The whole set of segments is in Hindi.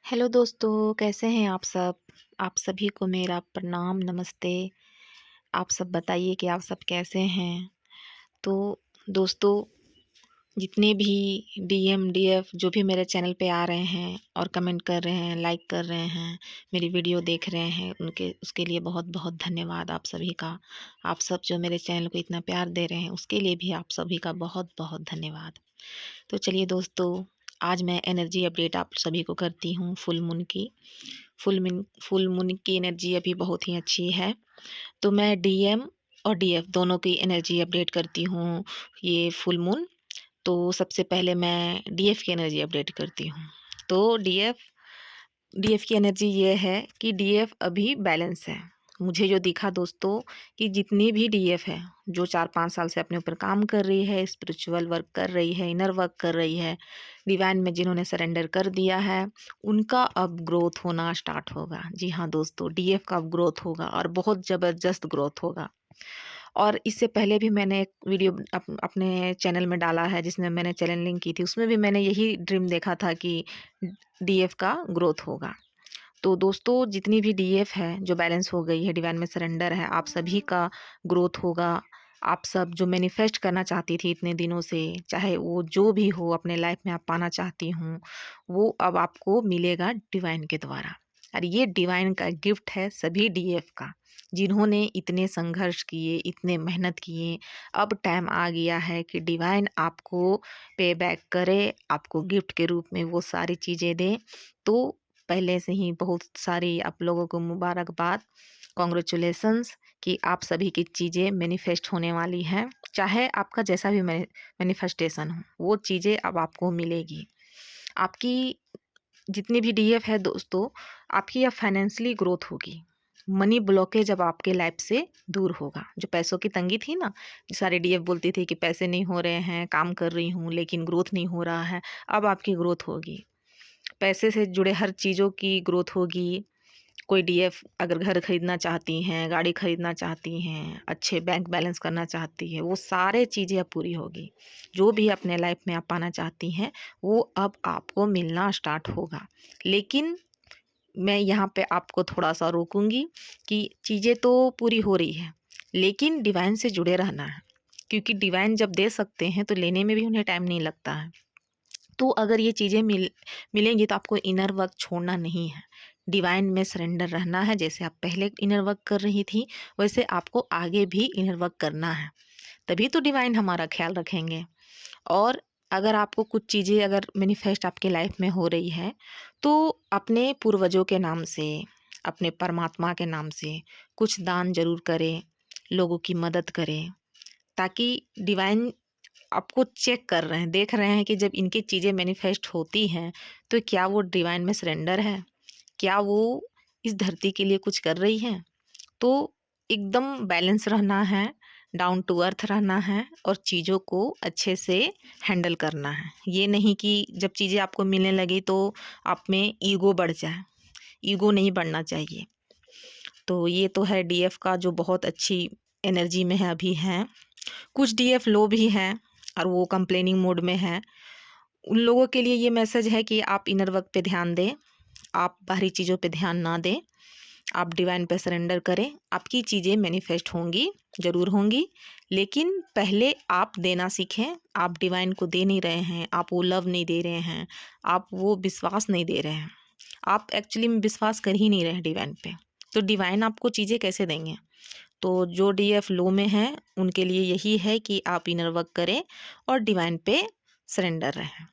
हेलो दोस्तों, कैसे हैं आप सब? आप सभी को मेरा प्रणाम, नमस्ते। आप सब बताइए कि आप सब कैसे हैं? तो दोस्तों, जितने भी डीएम, डीएफ जो भी मेरे चैनल पे आ रहे हैं और कमेंट कर रहे हैं, लाइक कर रहे हैं, मेरी वीडियो देख रहे हैं, उनके उसके लिए बहुत-बहुत धन्यवाद आप सभी का। आप सब जो मेरे चैनल को इतना प्यार दे रहे हैं, उसके लिए भी आप सभी का बहुत-बहुत धन्यवाद। तो चलिए दोस्तों, आज मैं एनर्जी अपडेट आप सभी को करती हूँ फुल मून की। फुल मून की एनर्जी अभी बहुत ही अच्छी है। तो मैं डीएम और डीएफ दोनों की एनर्जी अपडेट करती हूँ ये फुल मून। तो सबसे पहले मैं डीएफ की एनर्जी अपडेट करती हूँ। तो डीएफ की एनर्जी ये है कि डीएफ अभी बैलेंस है। मुझे जो दिखा दोस्तों कि जितनी भी डीएफ है, जो 4-5 साल से अपने ऊपर काम कर रही है, स्पिरिचुअल वर्क कर रही है, इनर वर्क कर रही है, डिवाइन में जिन्होंने सरेंडर कर दिया है, उनका अब ग्रोथ होना स्टार्ट होगा। जी हाँ दोस्तों, डीएफ का अब ग्रोथ होगा और बहुत ज़बरदस्त ग्रोथ होगा। और इससे पहले भी मैंने एक वीडियो अपने चैनल में डाला है, जिसमें मैंने चैनलिंग की थी। उसमें भी मैंने यही ड्रीम देखा था कि डीएफ का ग्रोथ होगा। तो दोस्तों, जितनी भी डीएफ है जो बैलेंस हो गई है, डिवाइन में सरेंडर है, आप सभी का ग्रोथ होगा। आप सब जो मैनिफेस्ट करना चाहती थी इतने दिनों से, चाहे वो जो भी हो अपने लाइफ में आप पाना चाहती हूँ, वो अब आपको मिलेगा डिवाइन के द्वारा। और ये डिवाइन का गिफ्ट है सभी डीएफ का, जिन्होंने इतने संघर्ष किए, इतने मेहनत किए। अब टाइम आ गया है कि डिवाइन आपको पे बैक करे, आपको गिफ्ट के रूप में वो सारी चीज़ें दे। तो पहले से ही बहुत सारी आप लोगों को मुबारकबाद, कॉन्ग्रेचुलेशंस कि आप सभी की चीज़ें मैनिफेस्ट होने वाली हैं। चाहे आपका जैसा भी मैनिफेस्टेशन हो, वो चीज़ें अब आपको मिलेगी। आपकी जितनी भी डीएफ है दोस्तों, आपकी अब फाइनेंशियली ग्रोथ होगी। मनी ब्लॉकेज अब आपके लाइफ से दूर होगा। जो पैसों की तंगी थी ना, सारे डीएफ बोलती थी कि पैसे नहीं हो रहे हैं, काम कर रही हूँ लेकिन ग्रोथ नहीं हो रहा है। अब आपकी ग्रोथ होगी। पैसे से जुड़े हर चीज़ों की ग्रोथ होगी। कोई डीएफ अगर घर खरीदना चाहती हैं, गाड़ी खरीदना चाहती हैं, अच्छे बैंक बैलेंस करना चाहती है, वो सारे चीज़ें अब पूरी होगी। जो भी अपने लाइफ में आप पाना चाहती हैं, वो अब आपको मिलना स्टार्ट होगा। लेकिन मैं यहाँ पे आपको थोड़ा-सा रोकूँगी कि चीज़ें तो पूरी हो रही है, लेकिन डिवाइन से जुड़े रहना है। क्योंकि डिवाइन जब दे सकते हैं, तो लेने में भी उन्हें टाइम नहीं लगता है। तो अगर ये चीज़ें मिलेंगी तो आपको इनर वर्क छोड़ना नहीं है। डिवाइन में सरेंडर रहना है। जैसे आप पहले इनर वर्क कर रही थी, वैसे आपको आगे भी इनर वर्क करना है। तभी तो डिवाइन हमारा ख़्याल रखेंगे। और अगर आपको कुछ चीज़ें अगर मैनिफेस्ट आपके लाइफ में हो रही है, तो अपने पूर्वजों के नाम से, अपने परमात्मा के नाम से कुछ दान ज़रूर करें, लोगों की मदद करें, ताकि डिवाइन आपको चेक कर रहे हैं, देख रहे हैं कि जब इनकी चीज़ें मैनिफेस्ट होती हैं, तो क्या वो डिवाइन में सरेंडर है? क्या वो इस धरती के लिए कुछ कर रही हैं? तो एकदम बैलेंस रहना है, डाउन टू अर्थ रहना है और चीज़ों को अच्छे से हैंडल करना है। ये नहीं कि जब चीज़ें आपको मिलने लगी तो आप में ईगो बढ़ जाए, ईगो नहीं बढ़ना चाहिए। तो ये तो है डीएफ का जो बहुत अच्छी एनर्जी में है अभी हैं। कुछ डीएफ लो भी हैं और वो कंप्लेनिंग मोड में हैं। उन लोगों के लिए ये मैसेज है कि आप इनर वर्क पे ध्यान दें, आप बाहरी चीज़ों पे ध्यान ना दें, आप डिवाइन पे सरेंडर करें। आपकी चीज़ें मैनिफेस्ट होंगी, ज़रूर होंगी, लेकिन पहले आप देना सीखें। आप डिवाइन को दे नहीं रहे हैं, आप वो लव नहीं दे रहे हैं, आप वो विश्वास नहीं दे रहे हैं। आप एक्चुअली में विश्वास कर ही नहीं रहे हैं डिवाइन पे। तो डिवाइन आपको चीज़ें कैसे देंगे? तो जो डीएफ लो में हैं, उनके लिए यही है कि आप इनर वर्क करें और डिवाइन पे सरेंडर रहें।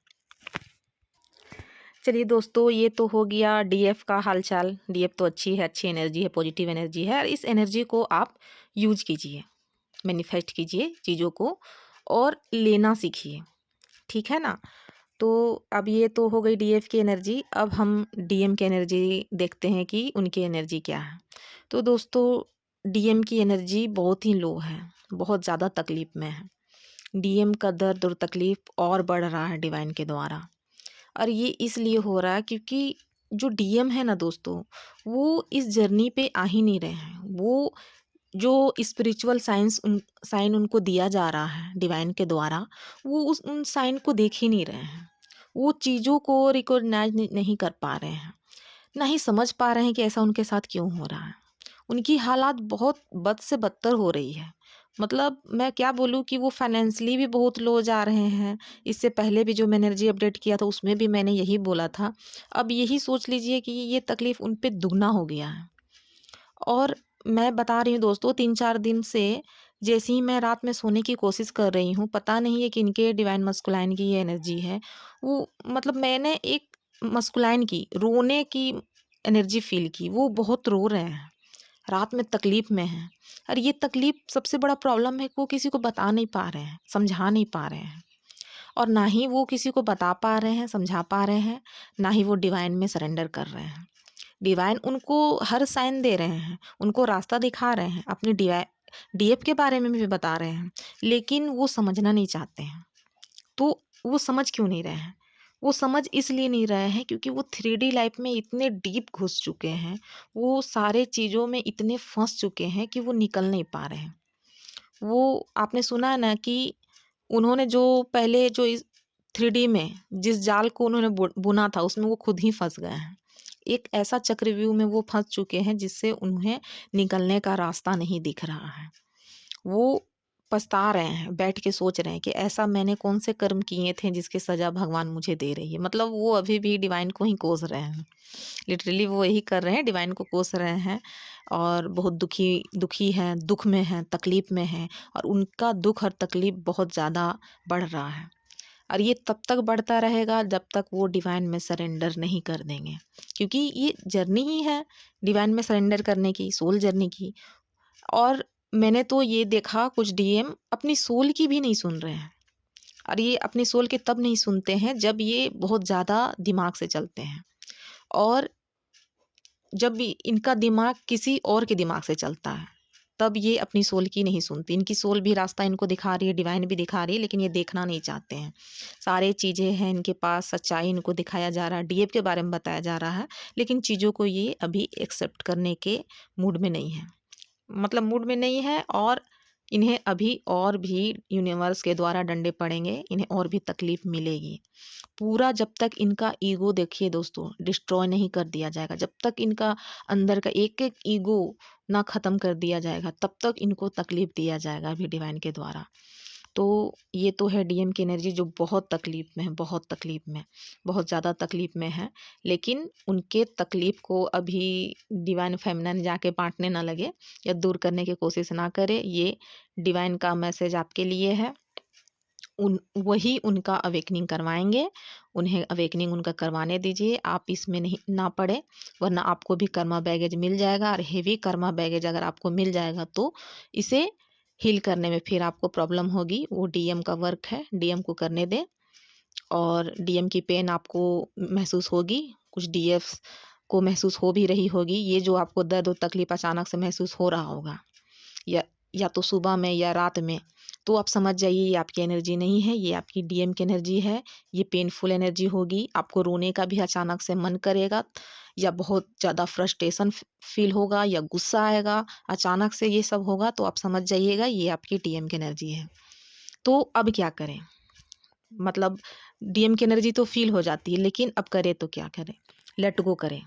चलिए दोस्तों, ये तो हो गया डीएफ का हालचाल। डीएफ तो अच्छी है, अच्छी एनर्जी है, पॉजिटिव एनर्जी है और इस एनर्जी को आप यूज कीजिए, मैनिफेस्ट कीजिए चीज़ों को और लेना सीखिए, ठीक है ना? तो अब ये तो हो गई डीएफ की एनर्जी। अब हम डीएम की एनर्जी देखते हैं कि उनकी एनर्जी क्या है। तो दोस्तों, डीएम की एनर्जी बहुत ही लो है, बहुत ज़्यादा तकलीफ़ में है। डीएम का दर्द और तकलीफ़ और बढ़ रहा है डिवाइन के द्वारा। और ये इसलिए हो रहा है क्योंकि जो डीएम है ना दोस्तों, वो इस जर्नी पे आ ही नहीं रहे हैं। वो जो स्पिरिचुअल साइन उनको दिया जा रहा है डिवाइन के द्वारा, वो उन साइन को देख ही नहीं रहे हैं। वो चीज़ों को रिकॉग्नाइज नहीं कर पा रहे हैं। ना ही समझ पा रहे हैं कि ऐसा उनके साथ क्यों हो रहा है। उनकी हालात बहुत बद से बदतर हो रही है। मतलब मैं क्या बोलूँ कि वो फाइनेंशियली भी बहुत लो जा रहे हैं। इससे पहले भी जो मैंने एनर्जी अपडेट किया था उसमें भी मैंने यही बोला था। अब यही सोच लीजिए कि ये तकलीफ़ उन पे दुगना हो गया है। और मैं बता रही हूँ दोस्तों, 3-4 दिन से जैसे ही मैं रात में सोने की कोशिश कर रही हूँ, पता नहीं है कि इनके डिवाइन मस्कुलाइन की ये एनर्जी है। वो मतलब मैंने एक मस्कुलाइन की रोने की एनर्जी फ़ील की, वो बहुत रो रहे हैं, रात में तकलीफ़ में हैं। और ये तकलीफ़ सबसे बड़ा प्रॉब्लम है कि वो किसी को बता नहीं पा रहे हैं, समझा नहीं पा रहे हैं। और ना ही वो किसी को बता पा रहे हैं, समझा पा रहे हैं, ना ही वो डिवाइन में सरेंडर कर रहे हैं। डिवाइन उनको हर साइन दे रहे हैं, उनको रास्ता दिखा रहे हैं, अपनी डीएफ के बारे में भी बता रहे हैं, लेकिन वो समझना नहीं चाहते हैं। तो वो समझ क्यों नहीं रहे हैं? वो समझ इसलिए नहीं रहे हैं क्योंकि वो 3D लाइफ में इतने डीप घुस चुके हैं, वो सारे चीज़ों में इतने फँस चुके हैं कि वो निकल नहीं पा रहे हैं। वो आपने सुना है ना कि उन्होंने जो पहले जो इस 3D में जिस जाल को उन्होंने बुना था उसमें वो खुद ही फँस गए हैं। एक ऐसा चक्रव्यूह में वो फँस चुके हैं जिससे उन्हें निकलने का रास्ता नहीं दिख रहा है। वो पछता रहे हैं, बैठ के सोच रहे हैं कि ऐसा मैंने कौन से कर्म किए थे जिसकी सज़ा भगवान मुझे दे रही है। मतलब वो अभी भी डिवाइन को ही कोस रहे हैं। लिटरली वो यही कर रहे हैं, डिवाइन को कोस रहे हैं और बहुत दुखी दुखी हैं, दुःख में हैं, तकलीफ़ में हैं और उनका दुःख और तकलीफ़ बहुत ज़्यादा बढ़ रहा है। और ये तब तक बढ़ता रहेगा जब तक वो डिवाइन में सरेंडर नहीं कर देंगे, क्योंकि ये जर्नी ही है डिवाइन में सरेंडर करने की, सोल जर्नी की। और मैंने तो ये देखा कुछ डीएम अपनी सोल की भी नहीं सुन रहे हैं। और ये अपनी सोल की तब नहीं सुनते हैं जब ये बहुत ज़्यादा दिमाग से चलते हैं और जब भी इनका दिमाग किसी और के दिमाग से चलता है, तब ये अपनी सोल की नहीं सुनती। इनकी सोल भी रास्ता इनको दिखा रही है, डिवाइन भी दिखा रही है, लेकिन ये देखना नहीं चाहते हैं। सारे चीज़ें हैं इनके पास, सच्चाई इनको दिखाया जा रहा है, डीएफ के बारे में बताया जा रहा है, लेकिन चीज़ों को ये अभी एक्सेप्ट करने के मूड में नहीं है। मतलब मूड में नहीं है और इन्हें अभी और भी यूनिवर्स के द्वारा डंडे पड़ेंगे, इन्हें और भी तकलीफ़ मिलेगी। पूरा जब तक इनका ईगो देखिए दोस्तों डिस्ट्रॉय नहीं कर दिया जाएगा, जब तक इनका अंदर का एक-एक ईगो ना ख़त्म कर दिया जाएगा, तब तक इनको तकलीफ़ दिया जाएगा अभी डिवाइन के द्वारा। तो ये तो है डीएम की एनर्जी जो बहुत तकलीफ़ में है, बहुत तकलीफ़ में, बहुत ज़्यादा तकलीफ़ में है। लेकिन उनके तकलीफ़ को अभी डिवाइन फेमिनिन जाके बाँटने ना लगे या दूर करने की कोशिश ना करे। ये डिवाइन का मैसेज आपके लिए है। वही उनका अवेकनिंग करवाएँगे, उन्हें अवेकनिंग उनका करवाने दीजिए, आप इसमें नहीं ना पड़े, वरना आपको भी कर्मा बैगेज मिल जाएगा और हेवी कर्मा बैगेज अगर आपको मिल जाएगा तो इसे हील करने में फिर आपको प्रॉब्लम होगी। वो डीएम का वर्क है, डीएम को करने दें और डीएम की पेन आपको महसूस होगी, कुछ डीएफ्स को महसूस हो भी रही होगी। ये जो आपको दर्द और तकलीफ़ अचानक से महसूस हो रहा होगा या या तो सुबह में या रात में, तो आप समझ जाइए ये आपकी एनर्जी नहीं है, ये आपकी डीएम की एनर्जी है। ये पेनफुल एनर्जी होगी, आपको रोने का भी अचानक से मन करेगा या बहुत ज़्यादा फ्रस्ट्रेशन फ़ील होगा या गुस्सा आएगा, अचानक से ये सब होगा तो आप समझ जाइएगा ये आपकी डीएम की एनर्जी है। तो अब क्या करें? मतलब डीएम की एनर्जी तो फ़ील हो जाती है, लेकिन अब करें तो क्या करें? लेट गो करें।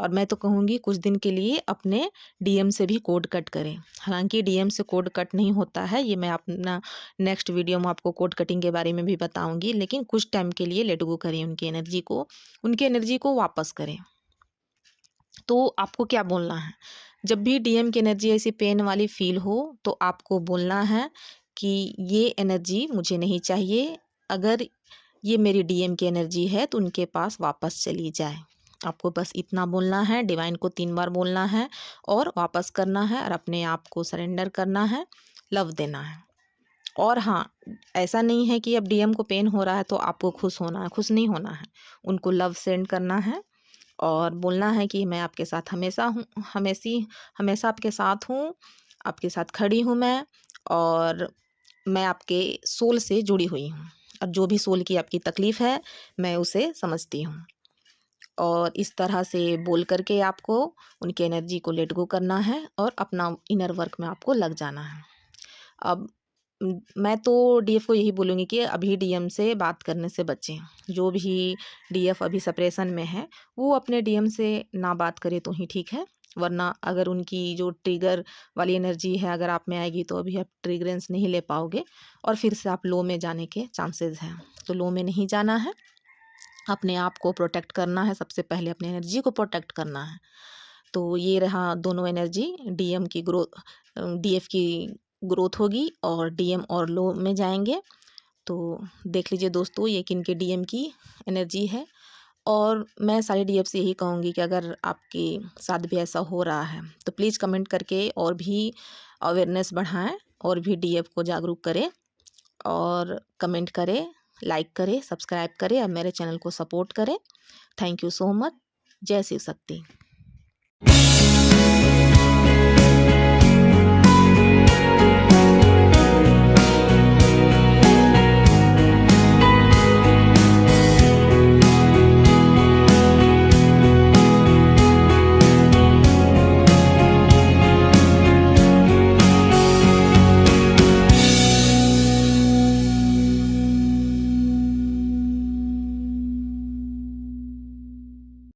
और मैं तो कहूँगी कुछ दिन के लिए अपने डीएम से भी कोड कट करें। हालाँकि डीएम से कोड कट नहीं होता है, ये मैं अपना नेक्स्ट वीडियो में आपको कोड कटिंग के बारे में भी बताऊँगी, लेकिन कुछ टाइम के लिए लेट गो करें उनकी एनर्जी को वापस करें। तो आपको क्या बोलना है? जब भी डीएम की एनर्जी ऐसी पेन वाली फ़ील हो, तो आपको बोलना है कि ये एनर्जी मुझे नहीं चाहिए। अगर ये मेरी डीएम की एनर्जी है, तो उनके पास वापस चली जाए। आपको बस इतना बोलना है, डिवाइन को 3 बार बोलना है और वापस करना है और अपने आप को सरेंडर करना है, लव देना है। और हाँ, ऐसा नहीं है कि अब डीएम को पेन हो रहा है, तो आपको खुश होना है, खुश नहीं होना है। उनको लव सेंड करना है और बोलना है कि मैं आपके साथ हमेशा हूँ, हमेशा आपके साथ हूँ, आपके साथ खड़ी हूँ मैं और मैं आपके सोल से जुड़ी हुई हूँ और जो भी सोल की आपकी तकलीफ़ है, मैं उसे समझती हूँ। और इस तरह से बोल कर के आपको उनकी एनर्जी को लेट गो करना है और अपना इनर वर्क में आपको लग जाना है। अब मैं तो डीएफ को यही बोलूँगी कि अभी डीएम से बात करने से बचें। जो भी डीएफ अभी सेपरेशन में है, वो अपने डीएम से ना बात करे तो ही ठीक है। वरना अगर उनकी जो ट्रिगर वाली एनर्जी है अगर आप में आएगी तो अभी आप ट्रिगरेंस नहीं ले पाओगे और फिर से आप लो में जाने के चांसेस हैं। तो लो में नहीं जाना है, अपने आप को प्रोटेक्ट करना है, सबसे पहले अपनी एनर्जी को प्रोटेक्ट करना है। तो ये रहा दोनों एनर्जी, डीएम की ग्रोथ, डीएफ की ग्रोथ होगी और डीएम और लो में जाएंगे। तो देख लीजिए दोस्तों, ये किनके डीएम की एनर्जी है। और मैं सारे डीएफ से यही कहूँगी कि अगर आपके साथ भी ऐसा हो रहा है तो प्लीज़ कमेंट करके और भी अवेयरनेस बढ़ाएं और भी डीएफ को जागरूक करें और कमेंट करें, लाइक करें, सब्सक्राइब करें और मेरे चैनल को सपोर्ट करें। Thank you so much. जय शिव शक्ति।